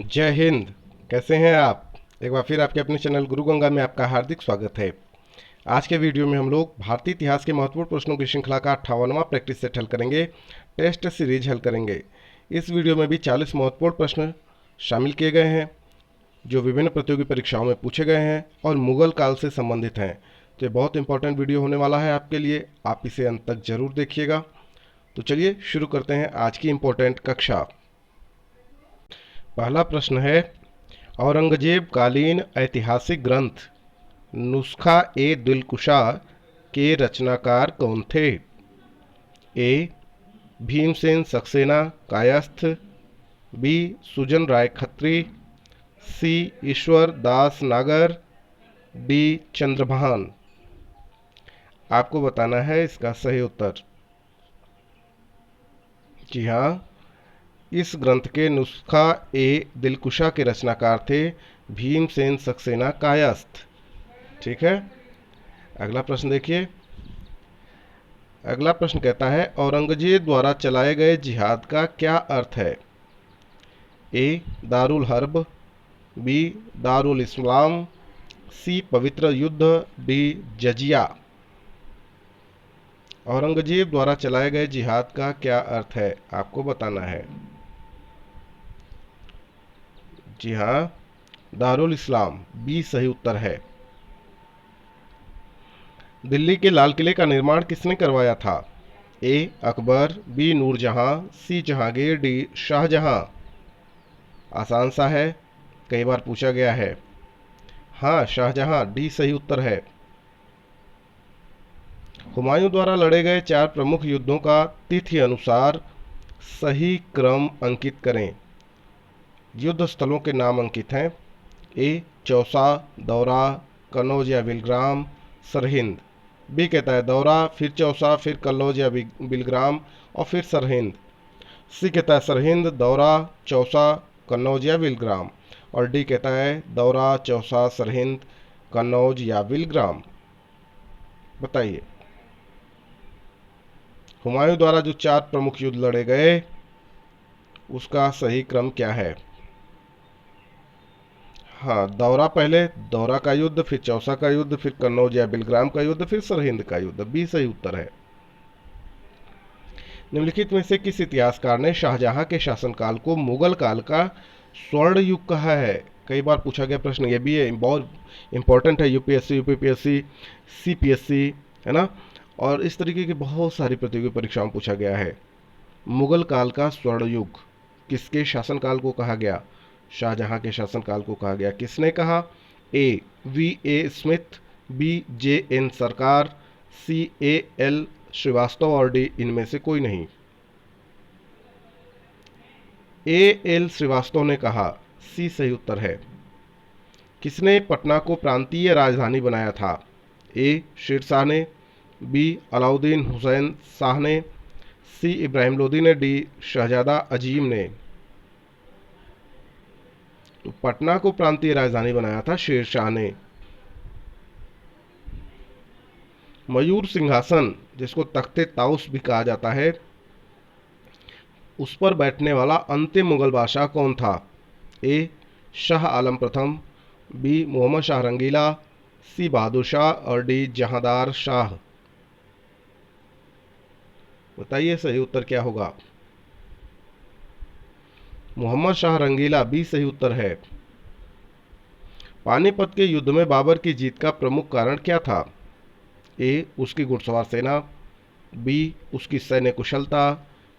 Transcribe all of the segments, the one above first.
जय हिंद। कैसे हैं आप? एक बार फिर आपके अपने चैनल गुरु गंगा में आपका हार्दिक स्वागत है। आज के वीडियो में हम लोग भारतीय इतिहास के महत्वपूर्ण प्रश्नों की श्रृंखला का 58वां प्रैक्टिस सेट हल करेंगे, टेस्ट सीरीज हल करेंगे। इस वीडियो में भी 40 महत्वपूर्ण प्रश्न शामिल किए गए हैं जो विभिन्न प्रतियोगी परीक्षाओं में पूछे गए हैं और मुगल काल से संबंधित हैं। तो ये बहुत इंपॉर्टेंट वीडियो होने वाला है आपके लिए, आप इसे अंत तक जरूर देखिएगा। तो चलिए शुरू करते हैं आज की इंपॉर्टेंट कक्षा। पहला प्रश्न है, औरंगजेब कालीन ऐतिहासिक ग्रंथ नुस्खा ए दिलकुशा के रचनाकार कौन थे? ए भीमसेन सक्सेना कायस्थ, बी सुजन राय खत्री, सी ईश्वर दास नागर, डी चंद्रभान। आपको बताना है इसका सही उत्तर। जी हाँ, इस ग्रंथ के नुस्खा ए दिलकुशा के रचनाकार थे भीमसेन सक्सेना कायस्थ। ठीक है, अगला प्रश्न देखिए। अगला प्रश्न कहता है, औरंगजेब द्वारा चलाए गए जिहाद का क्या अर्थ है? ए दारुल हर्ब, बी दारुल इस्लाम, सी पवित्र युद्ध, डी जजिया। औरंगजेब द्वारा चलाए गए जिहाद का क्या अर्थ है, आपको बताना है। जी हाँ, दारुल इस्लाम, बी सही उत्तर है। दिल्ली के लाल किले का निर्माण किसने करवाया था? ए अकबर, बी नूरजहां, सी जहांगीर, डी शाहजहां। आसान सा है, कई बार पूछा गया है। हाँ, शाहजहां, डी सही उत्तर है। हुमायूं द्वारा लड़े गए 4 प्रमुख युद्धों का तिथि अनुसार सही क्रम अंकित करें। युद्ध स्थलों के नाम अंकित हैं। ए चौसा, दौरा, कन्नौज या बिलग्राम, सरहिंद। बी कहता है दौरा, फिर चौसा, फिर कन्नौज या बिलग्राम और फिर सरहिंद। सी कहता है सरहिंद, दौरा, चौसा, कन्नौज या बिलग्राम। और डी कहता है दौरा, चौसा, सरहिंद, कन्नौज या बिलग्राम। बताइए, हुमायूं द्वारा जो 4 प्रमुख युद्ध लड़े गए उसका सही क्रम क्या है? हाँ, दौरा पहले, दौरा का युद्ध, फिर चौसा का युद्ध, फिर कन्नौज या बिलग्राम का युद्ध, फिर सरहिंद का युद्ध। बी सही उत्तर है। निम्नलिखित में से किस इतिहासकार ने शाहजहां के शासनकाल को मुगल काल का स्वर्ण युग कहा है? कई बार पूछा गया प्रश्न, ये भी है, बहुत इंपॉर्टेंट है। यूपीएससी, यूपीपीएससी, सीपीएससी, है ना, और इस तरीके की बहुत सारी प्रतियोगी परीक्षाओं में पूछा गया है। मुगल काल का स्वर्ण युग किसके शासनकाल को कहा गया? शाहजहां के शासनकाल को कहा गया। किसने कहा? A V A Smith, B J N Sarkar, C A L Srivastava और डी इनमें से कोई नहीं। ए एल श्रीवास्तव ने कहा, सी सही उत्तर है। किसने पटना को प्रांतीय राजधानी बनाया था? ए शेरशाह ने, बी अलाउद्दीन हुसैन शाह ने, सी इब्राहिम लोदी ने, डी शहजादा अजीम ने। तो पटना को प्रांतीय राजधानी बनाया था शेरशाह ने। मयूर सिंहासन, जिसको तख्ते ताउस भी कहा जाता है, उस पर बैठने वाला अंतिम मुगल बादशाह कौन था? ए शाह आलम प्रथम, बी मोहम्मद शाह रंगीला, सी बहादुर शाह और डी जहांदार शाह। बताइए सही उत्तर क्या होगा? मोहम्मद शाह रंगीला, बी सही उत्तर है। पानीपत के युद्ध में बाबर की जीत का प्रमुख कारण क्या था? ए उसकी घुड़सवार सेना, बी उसकी सैन्य कुशलता,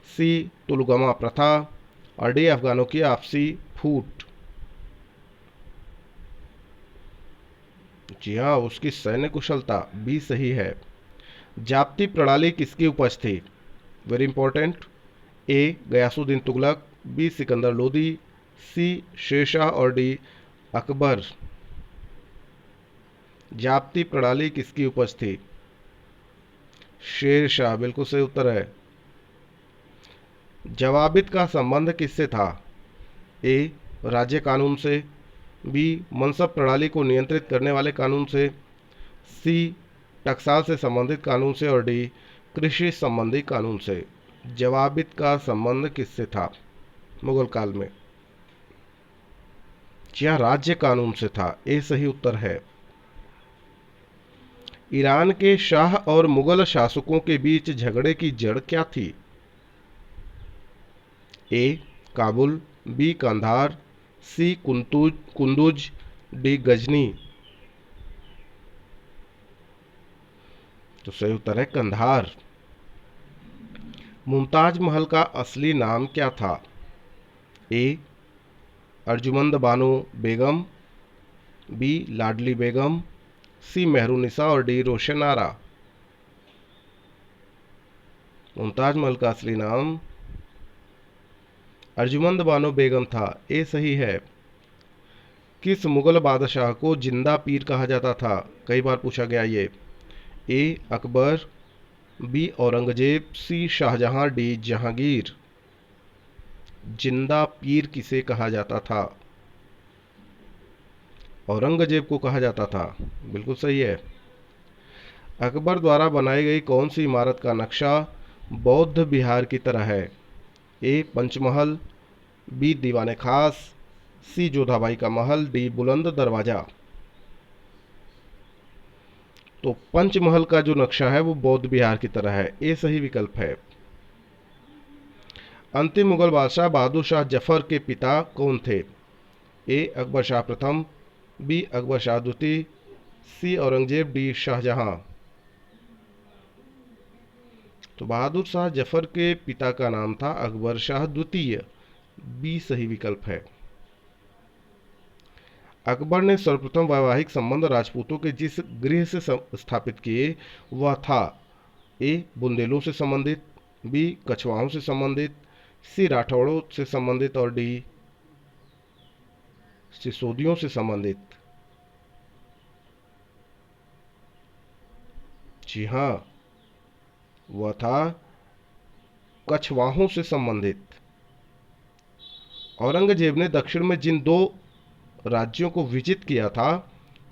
सी तुलगमा प्रथा और डी अफगानों की आपसी फूट। जी हाँ, उसकी सैन्य कुशलता, बी सही है। जाप्ती प्रणाली किसकी उपज थी? Very important. A Ghiyasuddin Tughlaq, B Sikandar Lodi, C Sher Shah और डी अकबर। जाप्ती प्रणाली किसकी उपज थी? शेरशाह, बिल्कुल सही उत्तर है। जवाबित का संबंध किससे था? ए राज्य कानून से, बी मनसब प्रणाली को नियंत्रित करने वाले कानून से, सी टकसाल से संबंधित कानून से और डी कृषि संबंधी कानून से। जवाबित का संबंध किससे था मुगल काल में? जी हाँ, राज्य कानून से था, ए सही उत्तर है। ईरान के शाह और मुगल शासकों के बीच झगड़े की जड़ क्या थी? ए काबुल, बी कंधार, सी कुंदुज, डी गजनी। तो सही उत्तर है कंधार। मुमताज महल का असली नाम क्या था? ए अर्जुमंद बानो बेगम, बी लाडली बेगम, सी मेहरुनिसा और डी रोशन आरा। मुमताज महल का असली नाम अर्जुमंद बानो बेगम था, ए सही है। किस मुगल बादशाह को जिंदा पीर कहा जाता था? कई बार पूछा गया ये। ए अकबर, बी औरंगजेब, सी शाहजहां, डी जहांगीर। जिंदा पीर किसे कहा जाता था? औरंगजेब को कहा जाता था, बिल्कुल सही है। अकबर द्वारा बनाई गई कौन सी इमारत का नक्शा बौद्ध विहार की तरह है? ए पंचमहल, बी दीवाने खास, सी जोधाबाई का महल, डी बुलंद दरवाजा। तो पंचमहल का जो नक्शा है वो बौद्ध विहार की तरह है, ए सही विकल्प है। अंतिम मुगल बादशाह बहादुर शाह जफर के पिता कौन थे? ए अकबर शाह प्रथम, बी अकबर शाह द्वितीय, सी औरंगजेब, डी शाहजहां। तो बहादुर शाह जफर के पिता का नाम था अकबर शाह द्वितीय, बी सही विकल्प है। अकबर ने सर्वप्रथम वैवाहिक संबंध राजपूतों के जिस गृह से स्थापित किए वह था? ए बुंदेलों से संबंधित, बी कछवाहों से संबंधित, सी राठौड़ों से संबंधित और डी सिसोदियों से संबंधित। जी हाँ, वह था कछवाहों से संबंधित। औरंगजेब ने दक्षिण में जिन दो राज्यों को विजित किया था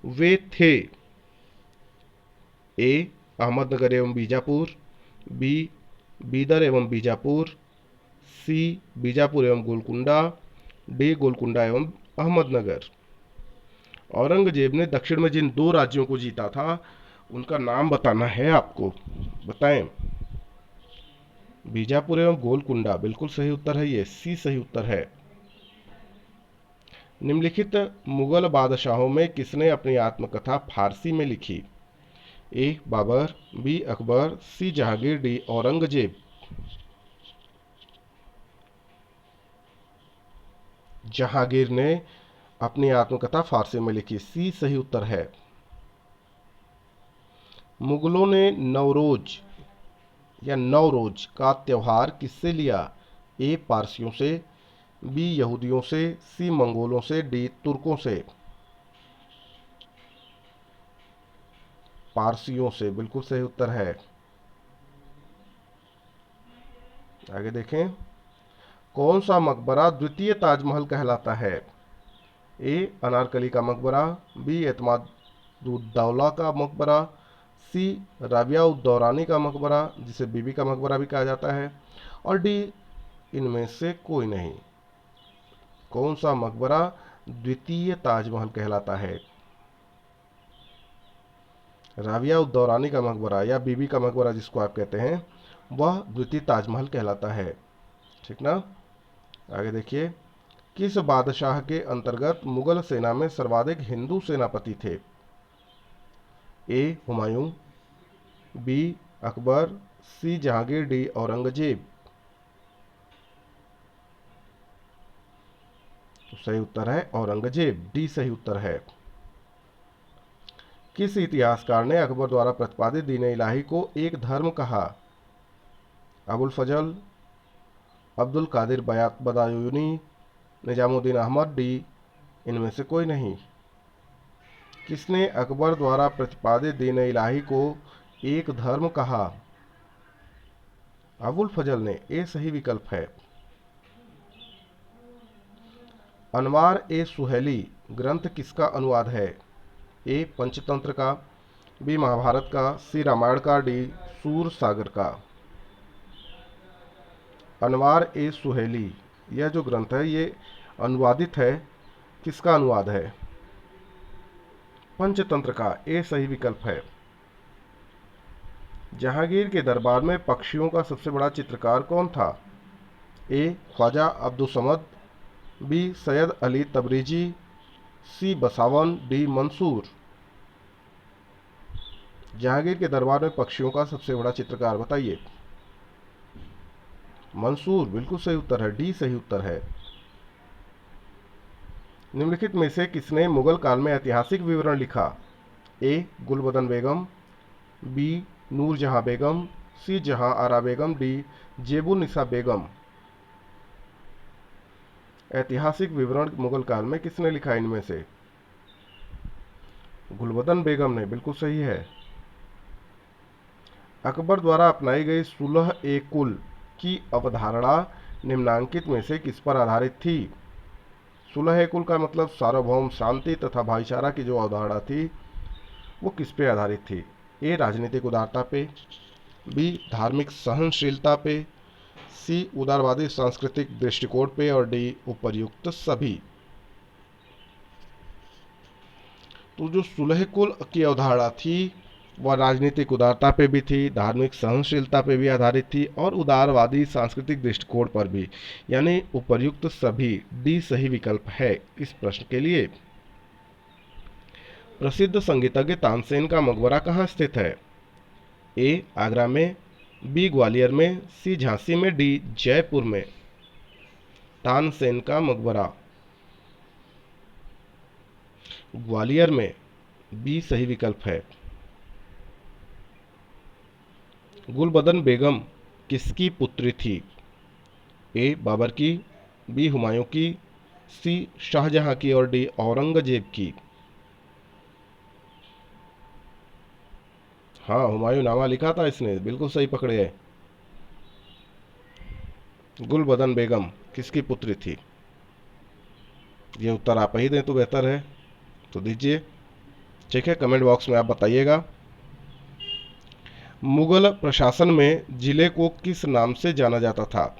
वे थे ए अहमदनगर एवं बीजापुर, बी बीदर एवं बीजापुर, सी बीजापुर एवं गोलकुंडा, डी गोलकुंडा एवं अहमदनगर। औरंगजेब ने दक्षिण में जिन दो राज्यों को जीता था उनका नाम बताना है आपको, बताएं। बीजापुर एवं गोलकुंडा, बिल्कुल सही उत्तर है, ये सी सही उत्तर है। निम्नलिखित मुगल बादशाहों में किसने अपनी आत्मकथा फारसी में लिखी? ए बाबर, बी अकबर, सी जहांगीर, डी औरंगजेब। जहांगीर ने अपनी आत्मकथा फारसी में लिखी, सी सही उत्तर है। मुगलों ने नवरोज या नवरोज का त्योहार किससे लिया? ए पारसियों से, बी यहूदियों से, सी मंगोलों से, डी तुर्कों से। पारसियों से, बिल्कुल सही उत्तर है। आगे देखें, कौन सा मकबरा द्वितीय ताजमहल कहलाता है? ए अनारकली का मकबरा, बी एतमादुद्दौला का मकबरा, सी राबिया उद दौरानी का मकबरा जिसे बीबी का मकबरा भी कहा जाता है, और डी इनमें से कोई नहीं। कौन सा मकबरा द्वितीय ताजमहल कहलाता है? राबिया उद दौरानी का मकबरा या बीबी का मकबरा जिसको आप कहते हैं वह द्वितीय ताजमहल कहलाता है, ठीक ना। आगे देखिए, किस बादशाह के अंतर्गत मुगल सेना में सर्वाधिक हिंदू सेनापति थे? ए हुमायूं, बी अकबर, सी जहांगीर, डी औरंगजेब। तो सही उत्तर है औरंगजेब, डी सही उत्तर है। किस इतिहासकार ने अकबर द्वारा प्रतिपादित दीन इलाही को एक धर्म कहा? अबुल फजल, अब्दुल कादिर बदायूनी, निजामुद्दीन अहमद, डी इनमें से कोई नहीं। किसने अकबर द्वारा प्रतिपादित दीन इलाही को एक धर्म कहा? अबुल फजल ने, ए सही विकल्प है। अनवार ए सुहेली ग्रंथ किसका अनुवाद है? ए पंचतंत्र का, बी महाभारत का, सी रामायण का, डी सूर सागर का। अनवार ए सुहेली यह जो ग्रंथ है ये अनुवादित है किसका अनुवाद है? पंचतंत्र का, ए सही विकल्प है। जहांगीर के दरबार में पक्षियों का सबसे बड़ा चित्रकार कौन था? ए ख्वाजा अब्दुल समद, बी सैयद अली तबरेजी, सी बसावन, डी मंसूर। जहांगीर के दरबार में पक्षियों का सबसे बड़ा चित्रकार बताइए। मंसूर बिल्कुल सही उत्तर है, डी सही उत्तर है। निम्नलिखित में से किसने मुगल काल में ऐतिहासिक विवरण लिखा? ए गुलबदन बेगम, बी नूरजहां बेगम, सी जहां आरा बेगम, डी जेबुन्निसा बेगम। ऐतिहासिक विवरण मुगल काल में किसने लिखा इनमें से? गुलबदन बेगम ने, बिल्कुल सही है। अकबर द्वारा अपनाई गई सुलह ए कुल की अवधारणा निम्नांकित में से किस पर आधारित थी? सुलह ए कुल का मतलब सार्वभौम शांति तथा भाईचारा की जो अवधारणा थी वो किस पे आधारित थी? ए राजनीतिक उदारता पे, बी धार्मिक सहनशीलता पे, सी उदारवादी सांस्कृतिक दृष्टिकोण पे और डी उपर्युक्त सभी। तो जो सुलह कुल की अवधारणा थी वह राजनीतिक उदारता पे भी थी, धार्मिक सहनशीलता पे भी आधारित थी और उदारवादी सांस्कृतिक दृष्टिकोण पर भी, यानी उपर्युक्त सभी। डी सही विकल्प है इस प्रश्न के लिए। प्रसिद्ध संगीतज्ञ तानसेन का मकबरा कहाँ स्थित है? ए आगरा में, बी ग्वालियर में, सी झांसी में, डी जयपुर में। तानसेन का मकबरा ग्वालियर में, बी सही विकल्प है। गुलबदन बेगम किसकी पुत्री थी? ए बाबर की, बी हुमायूं की, सी शाहजहां की और डी औरंगजेब की। हाँ, हुमायूं नामा लिखा था इसने, बिल्कुल सही पकड़े है। गुलबदन बेगम किसकी पुत्री थी? ये उत्तर आप ही दें तो बेहतर है, तो दीजिए। ठीक है, कमेंट बॉक्स में आप बताइएगा। मुगल प्रशासन में जिले को किस नाम से जाना जाता था?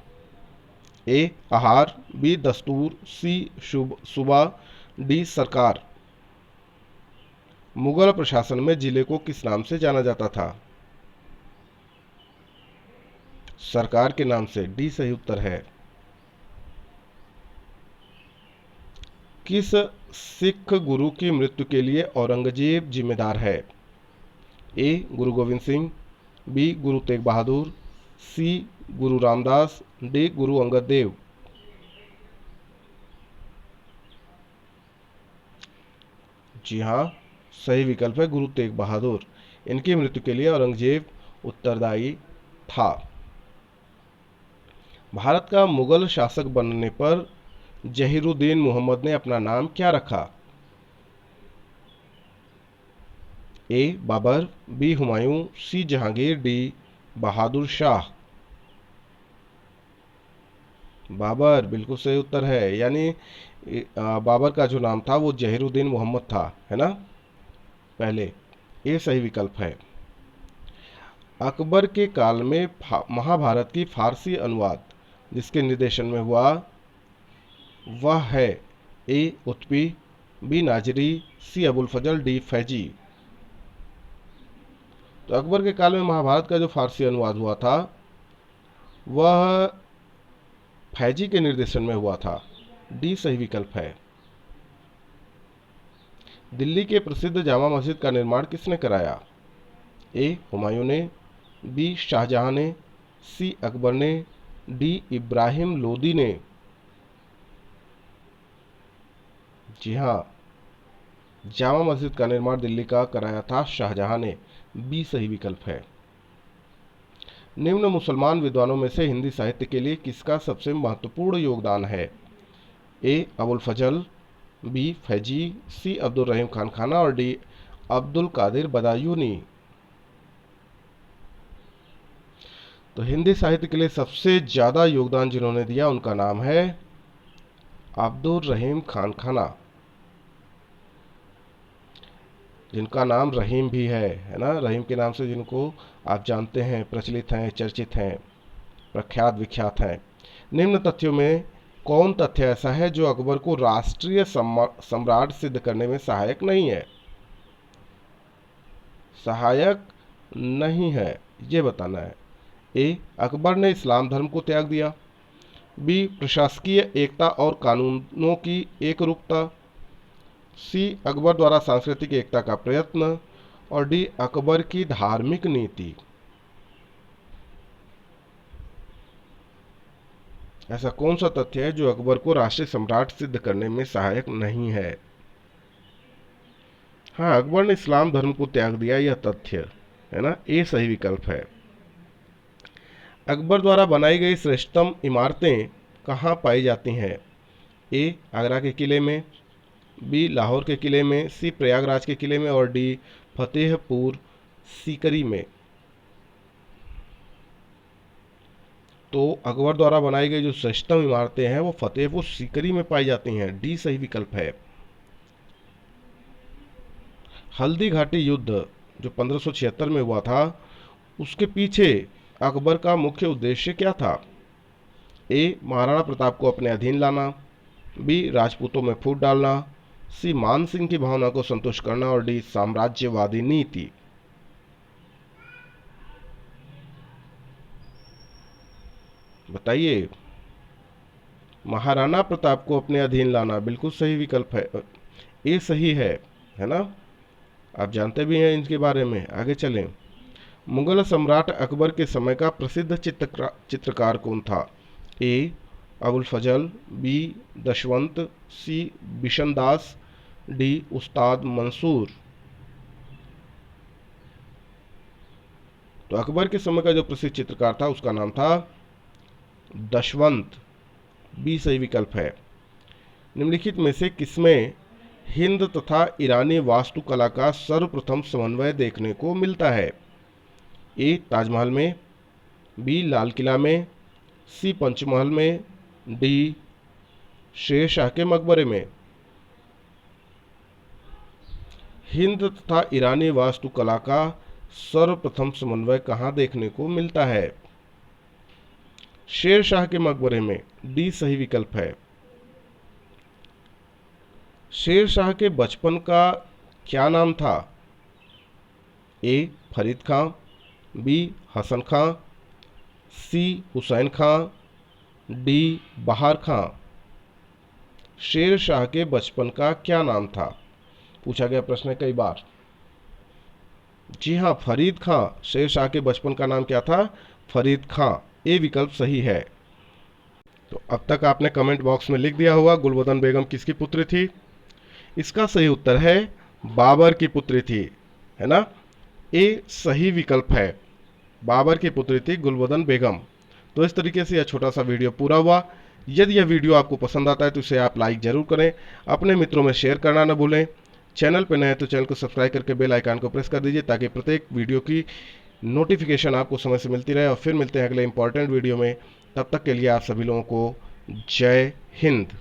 ए आहार, बी दस्तूर, सी सूबा, डी सरकार। मुगल प्रशासन में जिले को किस नाम से जाना जाता था? सरकार के नाम से, डी सही उत्तर है। किस सिख गुरु की मृत्यु के लिए औरंगजेब जिम्मेदार है? ए गुरु गोविंद सिंह, बी गुरु तेग बहादुर, सी गुरु रामदास, डी गुरु अंगद देव। जी हाँ, सही विकल्प है गुरु तेग बहादुर। इनकी मृत्यु के लिए औरंगजेब उत्तरदायी था। भारत का मुगल शासक बनने पर जहीरुद्दीन मोहम्मद ने अपना नाम क्या रखा? ए बाबर, बी हुमायूं, सी जहांगीर, डी बहादुर शाह। बाबर बिल्कुल सही उत्तर है, यानी बाबर का जो नाम था वो जहीरुद्दीन मोहम्मद था, है ना, पहले। ये सही विकल्प है। अकबर के काल में महाभारत की फारसी अनुवाद जिसके निर्देशन में हुआ वह है? ए उत्पी, बी नाजरी, सी अबुल फजल, डी फैजी। तो अकबर के काल में महाभारत का जो फारसी अनुवाद हुआ था वह फैजी के निर्देशन में हुआ था, डी सही विकल्प है। दिल्ली के प्रसिद्ध जामा मस्जिद का निर्माण किसने कराया? ए हुमायूं ने, बी शाहजहां ने, सी अकबर ने, डी इब्राहिम लोदी ने। जी हाँ, जामा मस्जिद का निर्माण दिल्ली का कराया था शाहजहां ने, बी सही विकल्प है। निम्न मुसलमान विद्वानों में से हिंदी साहित्य के लिए किसका सबसे महत्वपूर्ण योगदान है? ए अबुल फजल, बी फैजी, सी अब्दुल रहीम खान खाना और डी अब्दुल कादिर बदायूनी। तो हिंदी साहित्य के लिए सबसे ज्यादा योगदान जिन्होंने दिया उनका नाम है अब्दुल रहीम खान खाना, जिनका नाम रहीम भी है ना, रहीम के नाम से जिनको आप जानते हैं, प्रचलित हैं, चर्चित हैं, प्रख्यात विख्यात हैं। निम्न तथ्यों में कौन तथ्य ऐसा है जो अकबर को राष्ट्रीय सम्राट सिद्ध करने में सहायक नहीं है? सहायक नहीं है, ये बताना है। ए, अकबर ने इस्लाम धर्म को त्याग दिया। बी, प्रशासकीय एकता और कानूनों की एकरूपता। सी, अकबर द्वारा सांस्कृतिक एकता का प्रयत्न। और डी, अकबर की धार्मिक नीति। ऐसा कौन सा तथ्य है जो अकबर को राष्ट्रीय सम्राट सिद्ध करने में सहायक नहीं है? हाँ, अकबर ने इस्लाम धर्म को त्याग दिया, यह तथ्य है ना, ए सही विकल्प है। अकबर द्वारा बनाई गई श्रेष्ठतम इमारतें कहाँ पाई जाती हैं? ए, आगरा के किले में। बी, लाहौर के किले में। सी, प्रयागराज के किले में। और डी, फतेहपुर सीकरी में। तो अकबर द्वारा बनाई गई जो श्रेष्ठतम इमारतें हैं वो फतेहपुर सीकरी में पाई जाती हैं, डी सही विकल्प है। हल्दी घाटी युद्ध जो 1576 में हुआ था, उसके पीछे अकबर का मुख्य उद्देश्य क्या था? ए, महाराणा प्रताप को अपने अधीन लाना। बी, राजपूतों में फूट डालना। सी, मान सिंह की भावना को संतुष्ट करना। और डी, साम्राज्यवादी नीति। बताइए। महाराणा प्रताप को अपने अधीन लाना बिल्कुल सही विकल्प है, ये सही है ना। आप जानते भी हैं इनके बारे में। आगे चलें। मुगल सम्राट अकबर के समय का प्रसिद्ध चित्रकार कौन था? ए, अबुल फजल। बी, दशवंत। सी, बिशनदास। डी, उस्ताद मंसूर। तो अकबर के समय का जो प्रसिद्ध चित्रकार था उसका नाम था दशवंत, बी सही विकल्प है। निम्नलिखित में से किसमें हिंद तथा ईरानी वास्तुकला का सर्वप्रथम समन्वय देखने को मिलता है? ए, ताजमहल में। बी, लाल किला में। सी, पंचमहल में। डी, शेर शाह के मकबरे में। हिंद तथा ईरानी वास्तुकला का सर्वप्रथम समन्वय कहाँ देखने को मिलता है? शेर शाह के मकबरे में, डी सही विकल्प है। शेर शाह के बचपन का क्या नाम था? ए, फरीद खां। बी, हसन खां। सी, हुसैन खां। डी, बहार खां। शेर शाह के बचपन का क्या नाम था? पूछा गया प्रश्न कई बार। जी हाँ, फरीद खां। शेर शाह के बचपन का नाम क्या था? फरीद खां, ए विकल्प सही है। तो अब तक आपने कमेंट बॉक्स में लिख दिया होगा गुलबदन बेगम किसकी पुत्री थी। इसका सही उत्तर है बाबर की पुत्री थी, है ना। ए सही विकल्प है, बाबर की पुत्री थी गुलबदन बेगम। तो इस तरीके से यह छोटा सा वीडियो पूरा हुआ। यदि यह वीडियो आपको पसंद आता है तो इसे आप लाइक जरूर करें, अपने मित्रों में शेयर करना न भूलें। चैनल पर नए हैं तो चैनल को सब्सक्राइब करके बेल आइकन को प्रेस कर दीजिए ताकि प्रत्येक वीडियो की नोटिफिकेशन आपको समय से मिलती रहे। और फिर मिलते हैं अगले इंपॉर्टेंट वीडियो में। तब तक के लिए आप सभी लोगों को जय हिंद।